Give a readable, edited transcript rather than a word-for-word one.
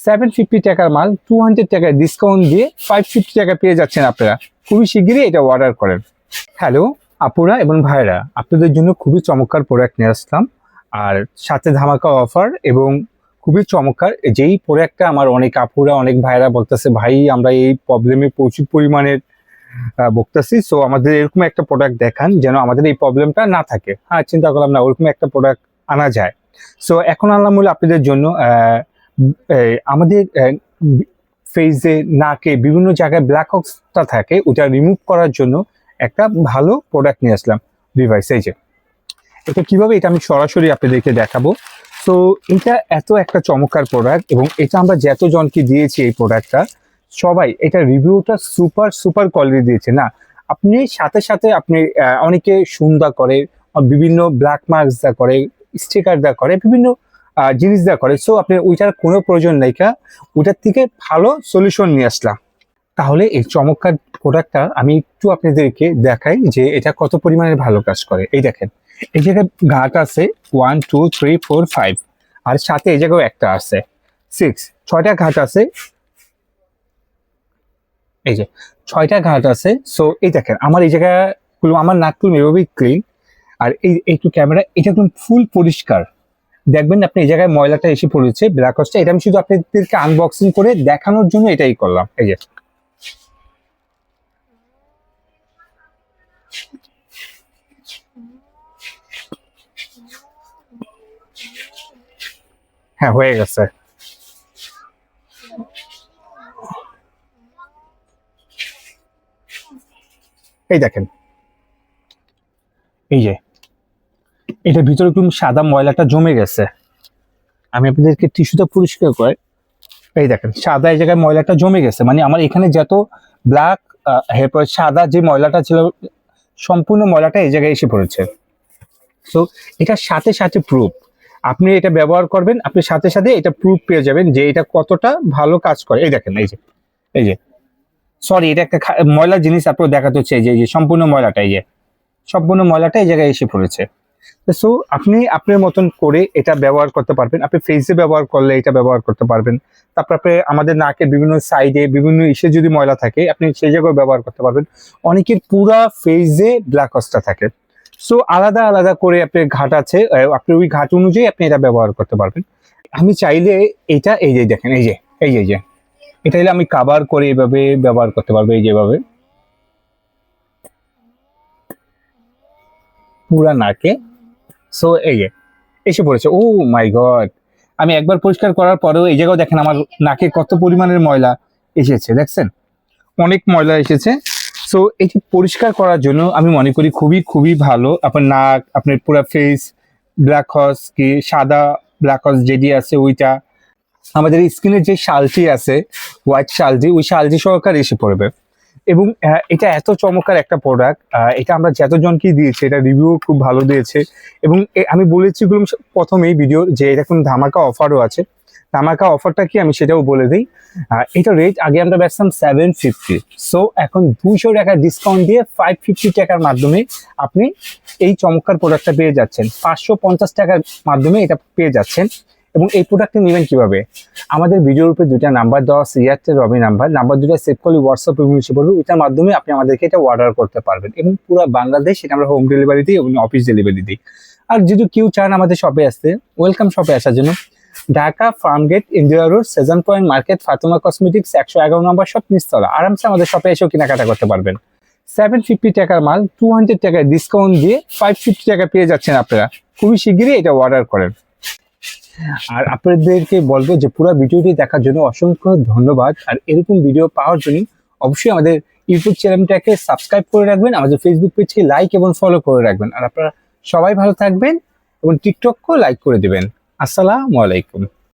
750 টাকার মাল 200 টাকা ডিসকাউন্ট দিয়ে 550 টাকা পেয়ে যাচ্ছেন আপনারা। খুবই শিগগিরই এটা অর্ডার করেন। হ্যালো আপুরা এবং ভাইরা, আপনাদের জন্য খুবই চমৎকার প্রোডাক্ট নিয়ে আসলাম, আর সাথে ধামাকা অফার এবং খুবই চমৎকার। যেই প্রোডাক্টটা আমার অনেক আপুরা অনেক ভাইরা বলতেছে, ভাই আমরা এই প্রবলেমে প্রচুর পরিমাণের ভুগতেছি, সো আমাদের এরকম একটা প্রোডাক্ট দেখান যেন আমাদের এই প্রবলেমটা না থাকে। হ্যাঁ, চিন্তা করলাম না ওরকম একটা প্রোডাক্ট আনা যায়। সো এখন আনলাম হলো আপনাদের জন্য আমাদের ফেসে নাকে বিভিন্ন জায়গায় ব্ল্যাক হক্সটা থাকে, ওটা রিমুভ করার জন্য একটা ভালো প্রোডাক্ট নিয়ে আসলাম ডিভাইস। এই যে এটা কিভাবে, এটা আমি সরাসরি আপনাদেরকে দেখাবো। সো এটা এত একটা চমৎকার প্রোডাক্ট এবং এটা আমরা যতজনকে দিয়েছি এই প্রোডাক্টটা সবাই এটা রিভিউটা সুপার সুপার কোয়ালিটি দিয়েছে। না, আপনি সাথে সাথে আপনি অনেকে সুন্দর করে, বিভিন্ন ব্ল্যাক মার্কস দা করে, স্টিকার দা করে, বিভিন্ন জিনিস দা করে। সো আপনি ওইটার কোনো প্রয়োজন নেই, ওইটার থেকে ভালো সলিউশন নিয়ে আসলাম। তাহলে এই চমৎকার প্রোডাক্টটা আমি একটু আপনাদেরকে দেখাই যে এটা কত পরিমাণে ভালো কাজ করে। এই দেখেন, এই জায়গায় ঘাট আছে 1 2 3 4 5, আর সাথে এই জায়গায় একটা আছে 6, 6টা ঘাট আছে। এই যে 6টা ঘাট আছে। সো এই দেখেন আমার এই জায়গাগুলো, আমার নাকগুলো এভাবেই ক্লিন, আর এই একটু ক্যামেরা এটা একদম ফুল পরিষ্কার। দেখবেন আপনি এই জায়গায় ময়লাটা এসে পড়েছে ব্ল্যাক হসটা, এটা আমি শুধু আপনাদেরকে আনবক্সিং করে দেখানোর জন্য এটাই করলাম। এই যে হ্যাঁ, হয়ে গেছে। এই দেখেন, এই যে এটা ভিতরে একটু সাদা ময়লাটা জমে গেছে, আমি আপনাদেরকে টিস্যুটা পরিষ্কার করে, এই দেখেন সাদা এই জায়গায় ময়লাটা জমে গেছে, মানে আমার এখানে যত ব্ল্যাক এরপর সাদা যে ময়লাটা ছিল সম্পূর্ণ ময়লাটা এই জায়গায় এসে পড়েছে। সো এটার সাথে সাথে প্রুফ, আপনি এটা ব্যবহার করবেন, আপনি সাথে সাথে এটা প্রুফ পেয়ে যাবেন যে এটা কতটা ভালো কাজ করে। এই দেখেন, এই যে সরি, এটা একটা ময়লা জিনিস আপনার দেখাতে হচ্ছে। এই যে সম্পূর্ণ ময়লাটা, এই যে সম্পূর্ণ ময়লাটা এই জায়গায় এসে পড়েছে। সো আপনি আপনার মতন করে এটা ব্যবহার করতে পারবেন। আপনি ফেসে ব্যবহার করলে এটা ব্যবহার করতে পারবেন। তারপর আপনি আমাদের নাকের বিভিন্ন সাইডে বিভিন্ন ইসে যদি ময়লা থাকে আপনি সেই জায়গায় ব্যবহার করতে পারবেন। অনেকের পুরা ফেসে ব্ল্যাক হসটা থাকে, সো আলাদা আলাদা করে আপনার ঘাট আছে, আপনি ওই ঘাট অনুযায়ী আপনি এটা ব্যবহার করতে পারবেন। আমি চাইলে এটা এই যে দেখেন, এই যে এটা হলে আমি কাভার করে এভাবে ব্যবহার করতে পারবো, এই যেভাবে পুরা নাকে। সো এই যে এসে পড়েছে। ও মাই গড, আমি একবার পরিষ্কার করার পরেও এই জায়গাও দেখেন আমার নাকে কত পরিমাণের ময়লা এসেছে, দেখছেন অনেক ময়লা এসেছে। সো এটি পরিষ্কার করার জন্য আমি মনে করি খুবই খুবই ভালো। আপনার নাক, আপনার পুরো ফেস ব্ল্যাক হস কি সাদা ব্ল্যাক হস যেটি আছে ওইটা, আমাদের স্কিনের যে শালটি আছে হোয়াইট শালটি, ওই শালটি সহকারে এসে পড়বে। এবং এটা এত চমৎকার একটা প্রোডাক্ট, এটা আমরা যতজনকেই দিয়েছি এটা রিভিউ খুব ভালো দিয়েছে। এবং আমি বলেছি প্রথমেই ভিডিও যে এটা কোন ধামাকা অফারও আছে। ধামাকা অফারটা কি আমি সেটাও বলে দিই। এটা রেট আগে আমরা বেচতাম 750, সো এখন 200 টাকা ডিসকাউন্ট দিয়ে 550 টাকার মাধ্যমে আপনি এই চমৎকার প্রোডাক্টটা পেয়ে যাচ্ছেন। 550 টাকার মাধ্যমে এটা পেয়ে যাচ্ছেন। এবং এই প্রোডাক্টটা নেবেন কিভাবে, আমাদের ভিডিওর উপরে দুইটা নাম্বার দেওয়া আছে, এয়ারটেল রবি নাম্বার দুটো সেভ করলে হোয়াটসঅ্যাপে মিশে পড়বে, ওইটার মাধ্যমে আপনি আমাদেরকে এটা অর্ডার করতে পারবেন। এবং পুরো বাংলাদেশ এটা আমরা হোম ডেলিভারি দিই এবং অফিস ডেলিভারি দিই। আর যদি কেউ চান আমাদের শপে আসতে, ওয়েলকাম শপে আসার জন্য। Dhaka Farmgate, India road, Shezan point market, Fatema cosmetics 111 নম্বর শপ, নিচতলা। আরামসে আমাদের শপে এসেও কেনাকাটা করতে পারবেন। 750 টাকার মাল 200 টাকা ডিসকাউন্ট দিয়ে 550 টাকা পেয়ে যাচ্ছেন আপনারা। খুবই শিগগিরই এটা অর্ডার করেন। আর আপনাদেরকে বলবো যে পুরো ভিডিওটি দেখার জন্য অসংখ্য ধন্যবাদ। আর এরকম ভিডিও পাওয়ার জন্য অবশ্যই আমাদের ইউটিউব চ্যানেলটাকে সাবস্ক্রাইব করে রাখবেন, আমাদের ফেসবুক পেজকে লাইক এবং ফলো করে রাখবেন। আর আপনারা সবাই ভালো থাকবেন এবং টিকটককেও লাইক করে দেবেন। আসসালামু আলাইকুম।